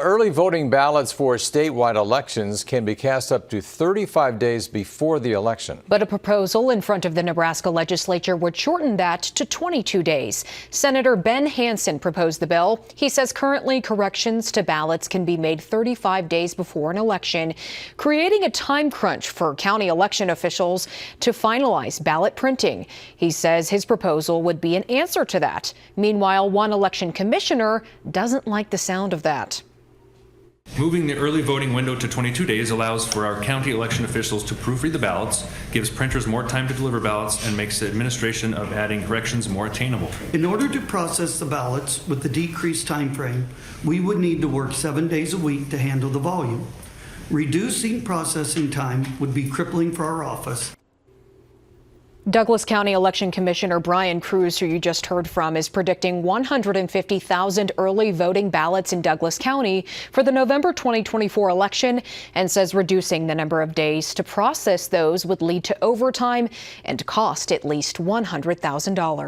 Early voting ballots for statewide elections can be cast up to 35 days before the election. But a proposal in front of the Nebraska Legislature would shorten that to 22 days. Senator Ben Hansen proposed the bill. He says currently corrections to ballots can be made 35 days before an election, creating a time crunch for county election officials to finalize ballot printing. He says his proposal would be an answer to that. Meanwhile, one election commissioner doesn't like the sound of that. Moving the early voting window to 22 days allows for our county election officials to proofread the ballots, gives printers more time to deliver ballots, and makes the administration of adding corrections more attainable. In order to process the ballots with the decreased time frame, we would need to work 7 days a week to handle the volume. Reducing processing time would be crippling for our office. Douglas County Election Commissioner Brian Cruz, who you just heard from, is predicting 150,000 early voting ballots in Douglas County for the November 2024 election, and says reducing the number of days to process those would lead to overtime and cost at least $100,000.